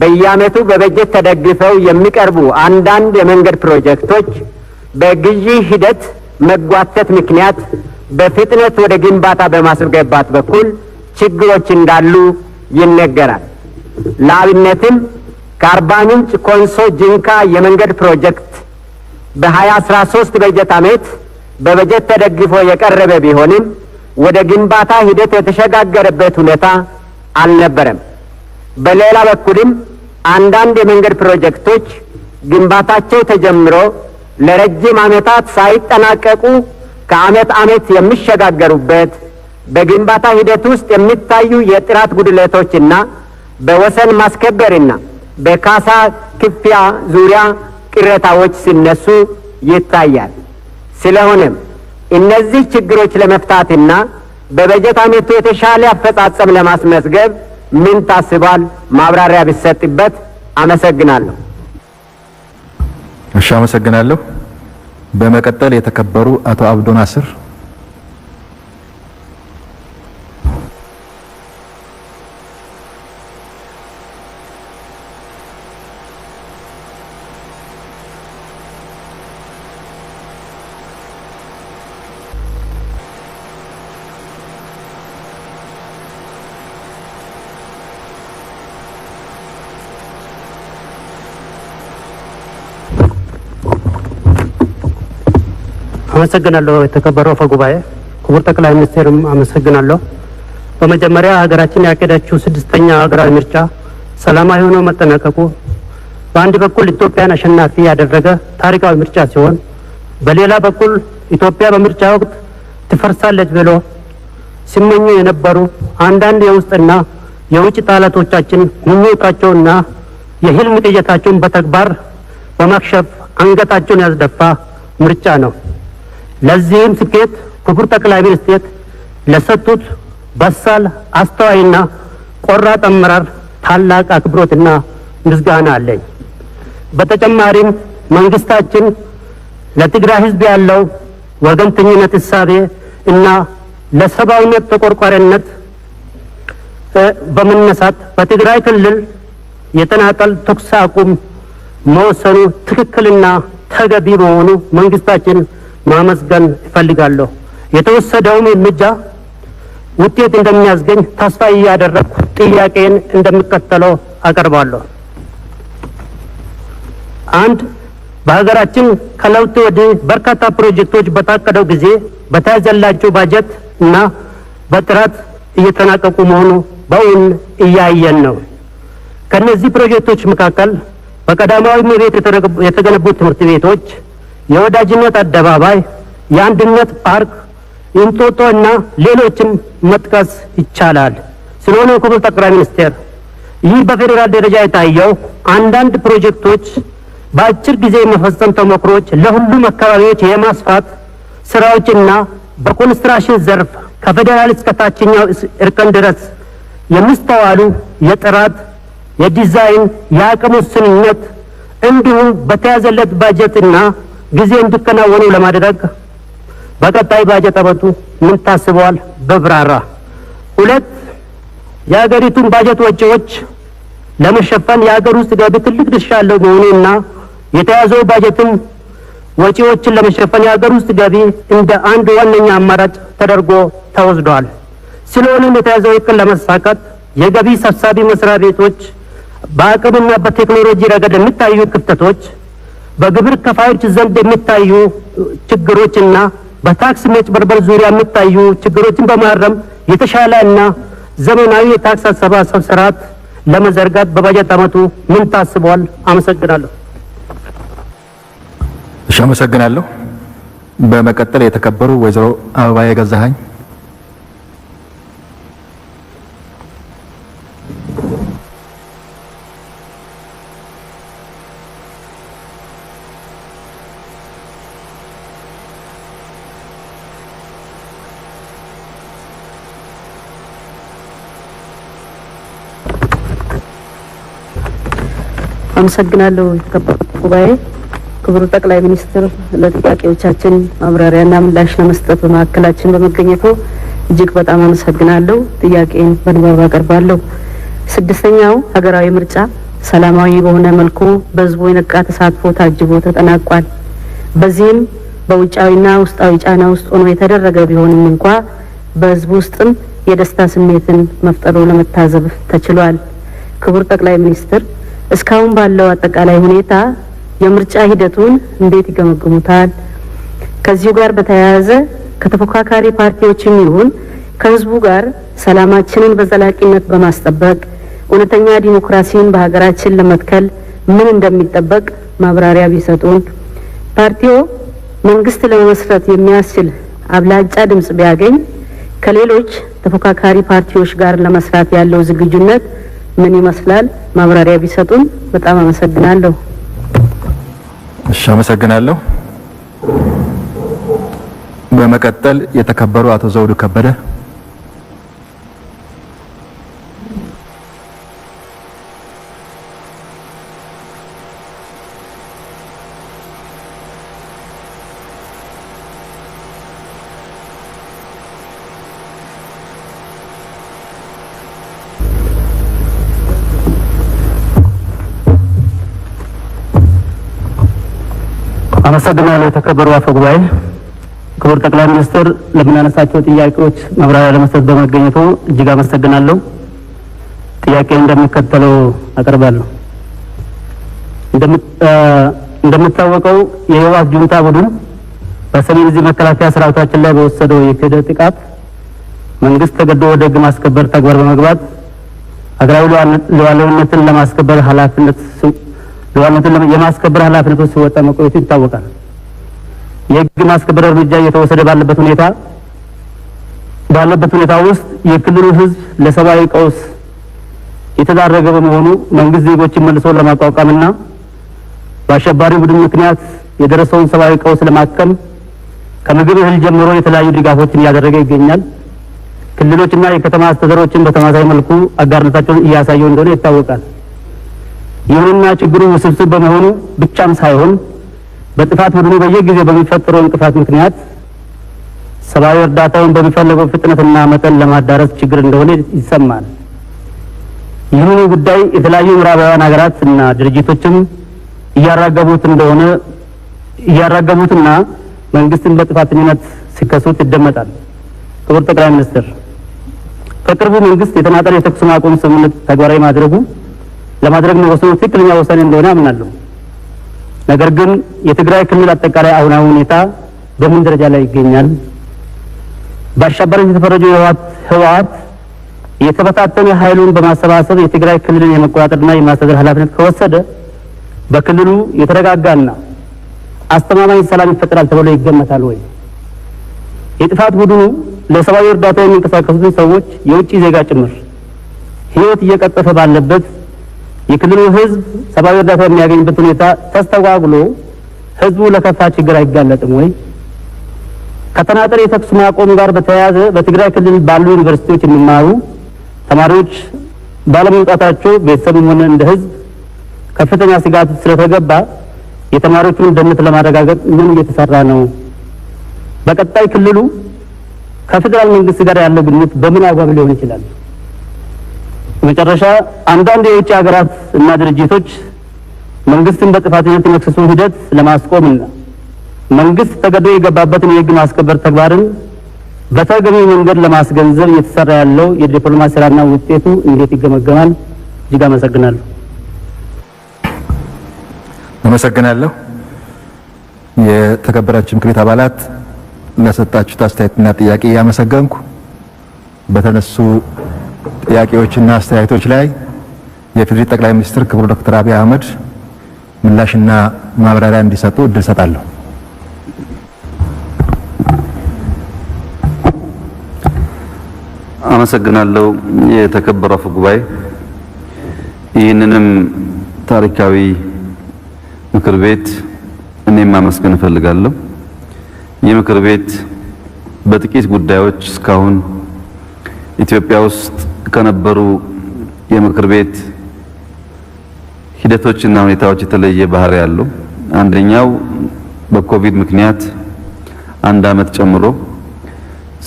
በየዓመቱ በበጀት ተደግፈው የሚቀርቡ አንዳንድ የመንገድ ፕሮጀክቶች በግዢ ሂደት መጓተት ምክንያት በፍጥነት ወደ ግንባታ በማስገባት በኩል ችግሮች እንዳሉ ይነገራል። ለአብነትም ከአርባ ምንጭ ኮንሶ ጂንካ የመንገድ ፕሮጀክት በ2013 በጀት ዓመት በበጀት ተደግፎ የቀረበ ቢሆንም ወደ ግንባታ ሂደት የተሸጋገረበት ሁኔታ አልነበረም። በሌላ በኩልም አንዳንድ የመንገድ ፕሮጀክቶች ግንባታቸው ተጀምሮ ለረጅም ዓመታት ሳይጠናቀቁ ከዓመት ዓመት የሚሸጋገሩበት፣ በግንባታ ሂደት ውስጥ የሚታዩ የጥራት ጉድለቶችና በወሰን ማስከበርና በካሳ ክፍያ ዙሪያ ቅሬታዎች ሲነሱ ይታያል። ስለሆነም እነዚህ ችግሮች ለመፍታትና በበጀት ዓመቱ የተሻለ አፈጻጸም ለማስመዝገብ ምን ታስቧል? ማብራሪያ ቢሰጥበት። አመሰግናለሁ። እሺ፣ አመሰግናለሁ። በመቀጠል የተከበሩ አቶ አብዶ ናስር። አመሰግናለሁ። የተከበረው አፈ ጉባኤ፣ ክቡር ጠቅላይ ሚኒስትርም አመሰግናለሁ። በመጀመሪያ ሀገራችን ያቀደችው 6ኛ ሀገራዊ ምርጫ ሰላማዊ ሆኖ መጠናቀቁ በአንድ በኩል ኢትዮጵያን አሸናፊ ያደረገ ታሪካዊ ምርጫ ሲሆን፣ በሌላ በኩል ኢትዮጵያ በምርጫ ወቅት ትፈርሳለች ብሎ ሲመኙ የነበሩ አንዳንድ የውስጥና የውጭ ጠላቶቻችን ምኞታቸውና የህልም ቅዠታቸውን በተግባር በማክሸፍ አንገታቸውን ያስደፋ ምርጫ ነው። ለዚህም ስኬት ክቡር ጠቅላይ ሚኒስትር ለሰጡት በሳል አስተዋይና ቆራጥ አመራር ታላቅ አክብሮትና ምስጋና አለኝ። በተጨማሪም መንግስታችን ለትግራይ ህዝብ ያለው ወገንተኝነት እሳቤ እና ለሰብአዊነት ተቆርቋሪነት በመነሳት በትግራይ ክልል የተናጠል ተኩስ አቁም መወሰኑ ትክክልና ተገቢ በመሆኑ መንግስታችን ማመስገን እፈልጋለሁ። የተወሰደውም እርምጃ ውጤት እንደሚያስገኝ ተስፋ እያደረግኩ ጥያቄን እንደሚከተለው አቀርባለሁ። አንድ በሀገራችን ከለውጥ ወዲህ በርካታ ፕሮጀክቶች በታቀደው ጊዜ በተያዘላቸው ባጀት እና በጥራት እየተጠናቀቁ መሆኑ በእውን እያየን ነው። ከነዚህ ፕሮጀክቶች መካከል በቀዳማዊ እመቤት የተገነቡት ትምህርት ቤቶች፣ የወዳጅነት አደባባይ፣ የአንድነት ፓርክ፣ እንጦጦ እና ሌሎችን መጥቀስ ይቻላል። ስለሆነ ክቡር ጠቅላይ ሚኒስትር ይህ በፌዴራል ደረጃ የታየው አንዳንድ ፕሮጀክቶች በአጭር ጊዜ የመፈጸም ተሞክሮች ለሁሉም አካባቢዎች የማስፋት ስራዎችና በኮንስትራክሽን ዘርፍ ከፌዴራል እስከ ታችኛው እርከን ድረስ የሚስተዋሉ የጥራት፣ የዲዛይን፣ የአቅም ውስንነት እንዲሁም በተያዘለት ባጀትና ጊዜ እንዲከናወኑ ለማድረግ በቀጣይ ባጀት ዓመቱ ምን ታስበዋል? በብራራ። 2 የሀገሪቱን ባጀት ወጪዎች ለመሸፈን የሀገር ውስጥ ገቢ ትልቅ ድርሻ ያለው መሆኑና የተያዘው ባጀትን ወጪዎችን ለመሸፈን የሀገር ውስጥ ገቢ እንደ አንድ ዋነኛ አማራጭ ተደርጎ ተወስዷል። ስለሆነም የተያዘው እቅድ ለመሳካት የገቢ ሰብሳቢ መስሪያ ቤቶች በአቅምና በቴክኖሎጂ ረገድ የሚታዩ ክፍተቶች፣ በግብር ከፋዮች ዘንድ የሚታዩ ችግሮችና በታክስ መጭበርበር ዙሪያ የሚታዩ ችግሮችን በማረም የተሻለ እና ዘመናዊ የታክስ አሰባሰብ ስርዓት ለመዘርጋት በባጀት ዓመቱ ምን ታስበዋል? አመሰግናለሁ። እሺ፣ አመሰግናለሁ። በመቀጠል የተከበሩ ወይዘሮ አበባዬ ገዛኸኝ። አመሰግናለሁ። የተከበሩ ጉባኤ፣ ክቡር ጠቅላይ ሚኒስትር ለጥያቄዎቻችን ማብራሪያና ምላሽ ለመስጠት በማዕከላችን በመገኘቱ እጅግ በጣም አመሰግናለሁ። ጥያቄን በንባብ አቀርባለሁ። 6ኛው ሀገራዊ ምርጫ ሰላማዊ በሆነ መልኩ በህዝቡ የነቃ ተሳትፎ ታጅቦ ተጠናቋል። በዚህም በውጫዊና ውስጣዊ ጫና ውስጥ ሆኖ የተደረገ ቢሆንም እንኳ በህዝቡ ውስጥም የደስታ ስሜትን መፍጠሩ ለመታዘብ ተችሏል። ክቡር ጠቅላይ ሚኒስትር እስካሁን ባለው አጠቃላይ ሁኔታ የምርጫ ሂደቱን እንዴት ይገመግሙታል? ከዚሁ ጋር በተያያዘ ከተፎካካሪ ፓርቲዎችም ይሁን ከህዝቡ ጋር ሰላማችንን በዘላቂነት በማስጠበቅ እውነተኛ ዲሞክራሲን በሀገራችን ለመትከል ምን እንደሚጠበቅ ማብራሪያ ቢሰጡን። ፓርቲው መንግስት ለመመስረት የሚያስችል አብላጫ ድምጽ ቢያገኝ ከሌሎች ተፎካካሪ ፓርቲዎች ጋር ለመስራት ያለው ዝግጁነት ምን ይመስላል? ማብራሪያ ቢሰጡን በጣም አመሰግናለሁ። እሺ፣ አመሰግናለሁ። በመቀጠል የተከበሩ አቶ ዘውዱ ከበደ። አመሰግናለሁ። የተከበሩ አፈ ጉባኤ፣ ክቡር ጠቅላይ ሚኒስትር ለምናነሳቸው ጥያቄዎች ማብራሪያ ለመስጠት በመገኘቱ እጅግ አመሰግናለሁ። ጥያቄውን እንደሚከተለው አቀርባለሁ። እንደምታወቀው የህወሓት ጁንታ ቡድን በሰሜን ዕዝ መከላከያ ሰራዊታችን ላይ በወሰደው የክህደት ጥቃት መንግስት ተገዶ ወደ ህግ ማስከበር ተግባር በመግባት ሀገራዊ ሉዓላዊነትን ለማስከበር የማስከበር ኃላፊነቱን ሲወጣ መቆየቱ ይታወቃል። የህግ ማስከበር እርምጃ እየተወሰደ ባለበት ሁኔታ ውስጥ የክልሉ ህዝብ ለሰብአዊ ቀውስ የተዳረገ በመሆኑ መንግስት ዜጎችን መልሶ ለማቋቋምና በአሸባሪ ቡድን ምክንያት የደረሰውን ሰብአዊ ቀውስ ለማከም ከምግብ እህል ጀምሮ የተለያዩ ድጋፎችን እያደረገ ይገኛል። ክልሎችና የከተማ አስተዳደሮችን በተመሳሳይ መልኩ አጋርነታቸውን እያሳዩ እንደሆነ ይታወቃል። ይሁንና ችግሩ ውስብስብ በመሆኑ ብቻም ሳይሆን በጥፋት ቡድኑ በየጊዜው በሚፈጠረው እንቅፋት ምክንያት ሰብአዊ እርዳታውን በሚፈለገው ፍጥነትና መጠን ለማዳረስ ችግር እንደሆነ ይሰማል። ይህንን ጉዳይ የተለያዩ ምዕራባውያን ሀገራት እና ድርጅቶችም እያራገቡትና መንግስትን በጥፋተኝነት ሲከሱት ይደመጣል። ክቡር ጠቅላይ ሚኒስትር፣ ከቅርቡ መንግስት የተናጠል የተኩስ ማቆም ስምምነት ተግባራዊ ለማድረግ መወሰኑ ትክክለኛ ውሳኔ እንደሆነ አምናለሁ። ነገር ግን የትግራይ ክልል አጠቃላይ አሁናዊ ሁኔታ በምን ደረጃ ላይ ይገኛል? በአሸባሪነት የተፈረጀው ህወሓት የተበታተነ ኃይሉን በማሰባሰብ የትግራይ ክልልን የመቆጣጠርና የማስተዳደር ኃላፊነት ከወሰደ በክልሉ የተረጋጋና አስተማማኝ ሰላም ይፈጠራል ተብሎ ይገመታል ወይ? የጥፋት ቡድኑ ለሰብአዊ እርዳታ የሚንቀሳቀሱትን ሰዎች የውጭ ዜጋ ጭምር ህይወት እየቀጠፈ ባለበት የክልሉ ህዝብ ሰብአዊ እርዳታ የሚያገኝበት ሁኔታ ተስተጓጉሎ ህዝቡ ለከፋ ችግር አይጋለጥም ወይ? ከተናጠል የተኩስ ማቆም ጋር በተያያዘ በትግራይ ክልል ባሉ ዩኒቨርሲቲዎች የሚማሩ ተማሪዎች ባለመውጣታቸው ቤተሰብም ሆነ እንደ ህዝብ ከፍተኛ ስጋት ስለተገባ የተማሪዎቹን ደህንነት ለማረጋገጥ ምን እየተሰራ ነው? በቀጣይ ክልሉ ከፌደራል መንግስት ጋር ያለው ግንኙነት በምን አግባብ ሊሆን ይችላል? በመጨረሻ አንዳንድ የውጭ ሀገራት እና ድርጅቶች መንግስትን በጥፋተኝነት የመክሰሱ ሂደት ለማስቆምና መንግስት ተገዶ የገባበትን የህግ ማስከበር ተግባርን በተገቢው መንገድ ለማስገንዘብ እየተሰራ ያለው የዲፕሎማሲ ስራና ውጤቱ እንዴት ይገመገማል? እጅግ አመሰግናለሁ። አመሰግናለሁ። የተከበራችሁ ምክር ቤት አባላት ለሰጣችሁት አስተያየትና ጥያቄ ያመሰገንኩ። በተነሱ ጥያቄዎችና አስተያየቶች ላይ የፌዴራል ጠቅላይ ሚኒስትር ክቡር ዶክተር አብይ አህመድ ምላሽና ማብራሪያ እንዲሰጡ እድል ሰጣለሁ። አመሰግናለሁ። የተከበረው አፈ ጉባኤ፣ ይህንንም ታሪካዊ ምክር ቤት እኔም ማመስገን እፈልጋለሁ። ይህ ምክር ቤት በጥቂት ጉዳዮች እስካሁን ኢትዮጵያ ውስጥ ከነበሩ የምክር ቤት ሂደቶችና ሁኔታዎች የተለየ ባህሪ ያለው፣ አንደኛው በኮቪድ ምክንያት 1 ዓመት ጨምሮ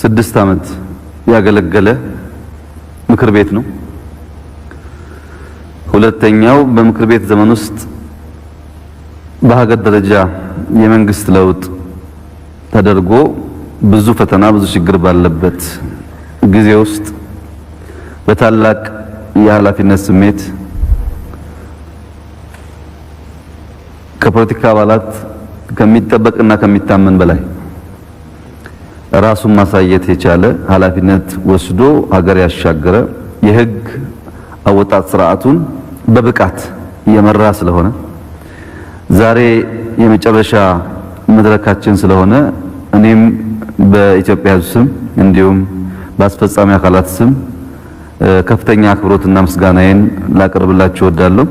6 ዓመት ያገለገለ ምክር ቤት ነው። ሁለተኛው በምክር ቤት ዘመን ውስጥ በሀገር ደረጃ የመንግስት ለውጥ ተደርጎ ብዙ ፈተና ብዙ ችግር ባለበት ጊዜ ውስጥ በታላቅ የኃላፊነት ስሜት ከፖለቲካ አባላት ከሚጠበቅና ከሚታመን በላይ ራሱን ማሳየት የቻለ ኃላፊነት ወስዶ ሀገር ያሻገረ የህግ አወጣጥ ስርዓቱን በብቃት እየመራ ስለሆነ ዛሬ የመጨረሻ መድረካችን ስለሆነ እኔም በኢትዮጵያ ሕዝብ ስም እንዲሁም በአስፈጻሚ አካላት ስም ከፍተኛ አክብሮትና ምስጋናዬን ላቀርብላችሁ እወዳለሁ።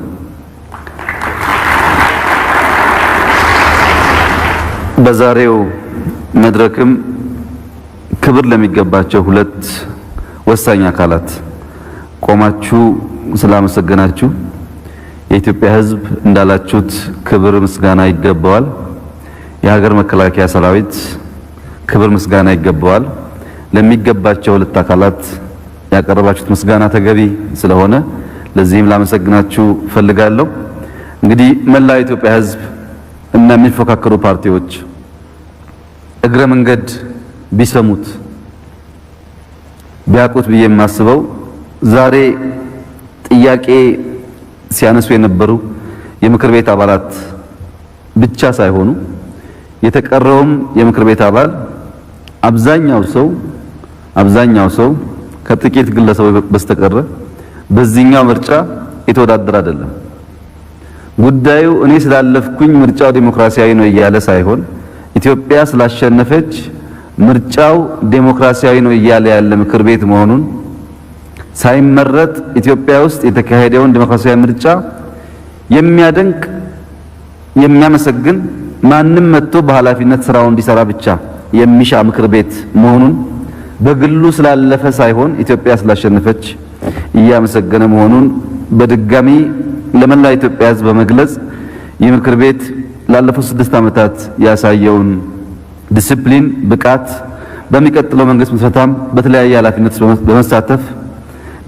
በዛሬው መድረክም ክብር ለሚገባቸው 2 ወሳኝ አካላት ቆማችሁ ስላመሰገናችሁ የኢትዮጵያ ሕዝብ እንዳላችሁት ክብር ምስጋና ይገባዋል። የሀገር መከላከያ ሰራዊት ክብር ምስጋና ይገባዋል። ለሚገባቸው 2 አካላት ያቀረባችሁት ምስጋና ተገቢ ስለሆነ ለዚህም ላመሰግናችሁ ፈልጋለሁ። እንግዲህ መላው የኢትዮጵያ ሕዝብ እና የሚፎካከሩ ፓርቲዎች እግረ መንገድ ቢሰሙት ቢያውቁት ብዬ የማስበው ዛሬ ጥያቄ ሲያነሱ የነበሩ የምክር ቤት አባላት ብቻ ሳይሆኑ የተቀረውም የምክር ቤት አባል አብዛኛው ሰው ከጥቂት ግለሰቦች በስተቀር በዚህኛው ምርጫ የተወዳደረ አይደለም። ጉዳዩ እኔ ስላለፍኩኝ ምርጫው ዲሞክራሲያዊ ነው እያለ ሳይሆን ኢትዮጵያ ስላሸነፈች ምርጫው ዲሞክራሲያዊ ነው እያለ ያለ ምክር ቤት መሆኑን ሳይመረጥ ኢትዮጵያ ውስጥ የተካሄደውን ዲሞክራሲያዊ ምርጫ የሚያደንቅ የሚያመሰግን ማንም መጥቶ በኃላፊነት ስራውን እንዲሰራ ብቻ የሚሻ ምክር ቤት መሆኑን በግሉ ስላለፈ ሳይሆን ኢትዮጵያ ስላሸነፈች እያመሰገነ መሆኑን በድጋሚ ለመላ ኢትዮጵያ ሕዝብ በመግለጽ ይህ ምክር ቤት ላለፉት 6 ዓመታት ያሳየውን ዲሲፕሊን ብቃት በሚቀጥለው መንግስት ምስረታም በተለያየ ኃላፊነት በመሳተፍ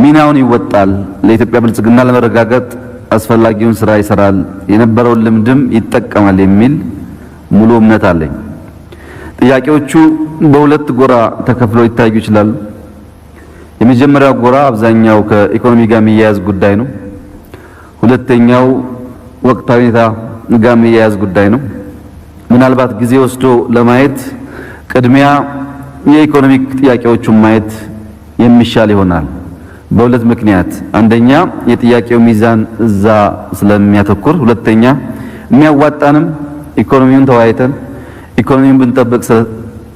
ሚናውን ይወጣል፣ ለኢትዮጵያ ብልጽግና ለመረጋገጥ አስፈላጊውን ስራ ይሰራል፣ የነበረውን ልምድም ይጠቀማል የሚል ሙሉ እምነት አለኝ። ጥያቄዎቹ በሁለት ጎራ ተከፍለው ይታዩ ይችላሉ። የመጀመሪያው ጎራ አብዛኛው ከኢኮኖሚ ጋር የሚያያዝ ጉዳይ ነው። ሁለተኛው ወቅታዊ ሁኔታ ጋር የሚያያዝ ጉዳይ ነው። ምናልባት ጊዜ ወስዶ ለማየት ቅድሚያ የኢኮኖሚክ ጥያቄዎቹን ማየት የሚሻል ይሆናል። በሁለት ምክንያት፣ አንደኛ የጥያቄው ሚዛን እዛ ስለሚያተኩር፣ ሁለተኛ የሚያዋጣንም ኢኮኖሚውን ተወያይተን ኢኮኖሚውን ብንጠብቅ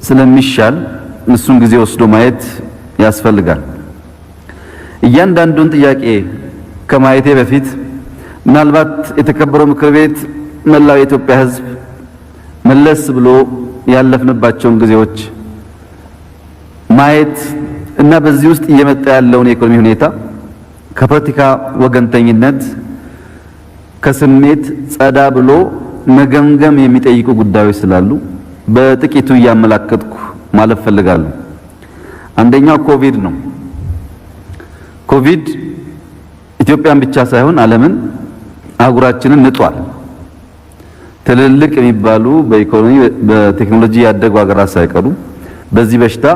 ስለሚሻል እሱን ጊዜ ወስዶ ማየት ያስፈልጋል። እያንዳንዱን ጥያቄ ከማየቴ በፊት ምናልባት የተከበረው ምክር ቤት መላው የኢትዮጵያ ሕዝብ መለስ ብሎ ያለፍንባቸውን ጊዜዎች ማየት እና በዚህ ውስጥ እየመጣ ያለውን የኢኮኖሚ ሁኔታ ከፖለቲካ ወገንተኝነት ከስሜት ጸዳ ብሎ መገምገም የሚጠይቁ ጉዳዮች ስላሉ በጥቂቱ እያመላከትኩ ማለፍ ፈልጋለሁ። አንደኛው ኮቪድ ነው። ኮቪድ ኢትዮጵያን ብቻ ሳይሆን ዓለምን አህጉራችንን ንጧል። ትልልቅ የሚባሉ በኢኮኖሚ በቴክኖሎጂ ያደጉ ሀገራት ሳይቀሩ በዚህ በሽታ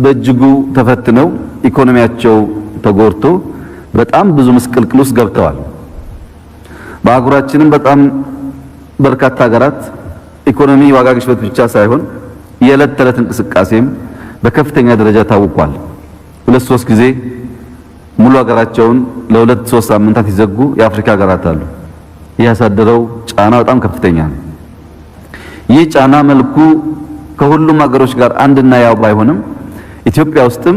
በእጅጉ ተፈትነው ኢኮኖሚያቸው ተጎድቶ በጣም ብዙ ምስቅልቅል ውስጥ ገብተዋል። በአህጉራችንም በጣም በርካታ ሀገራት ኢኮኖሚ ዋጋ ግሽበት ብቻ ሳይሆን የዕለት ተዕለት እንቅስቃሴም በከፍተኛ ደረጃ ታውቋል። 2-3 ጊዜ ሙሉ ሀገራቸውን ለ2-3 ሳምንታት ይዘጉ የአፍሪካ ሀገራት አሉ። ይህ ያሳደረው ጫና በጣም ከፍተኛ ነው። ይህ ጫና መልኩ ከሁሉም ሀገሮች ጋር አንድና ያው ባይሆንም ኢትዮጵያ ውስጥም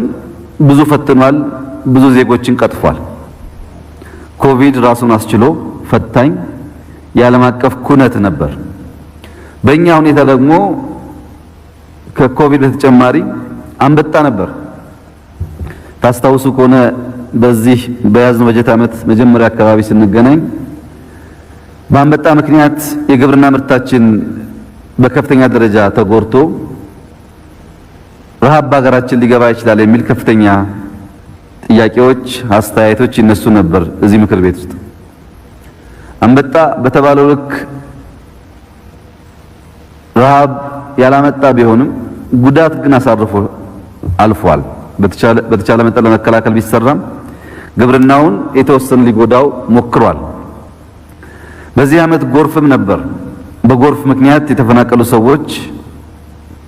ብዙ ፈትኗል፣ ብዙ ዜጎችን ቀጥፏል። ኮቪድ ራሱን አስችሎ ፈታኝ የዓለም አቀፍ ኩነት ነበር። በእኛ ሁኔታ ደግሞ ከኮቪድ በተጨማሪ አንበጣ ነበር። ታስታውሱ ከሆነ በዚህ በያዝነው በጀት ዓመት መጀመሪያ አካባቢ ስንገናኝ በአንበጣ ምክንያት የግብርና ምርታችን በከፍተኛ ደረጃ ተጎድቶ ረሃብ በሀገራችን ሊገባ ይችላል የሚል ከፍተኛ ጥያቄዎች፣ አስተያየቶች ይነሱ ነበር እዚህ ምክር ቤት ውስጥ። አንበጣ በተባለው ልክ ረሃብ ያላመጣ ቢሆንም ጉዳት ግን አሳርፎ አልፏል። በተቻለ መጠን ለመከላከል ቢሰራም ግብርናውን የተወሰነ ሊጎዳው ሞክሯል። በዚህ ዓመት ጎርፍም ነበር። በጎርፍ ምክንያት የተፈናቀሉ ሰዎች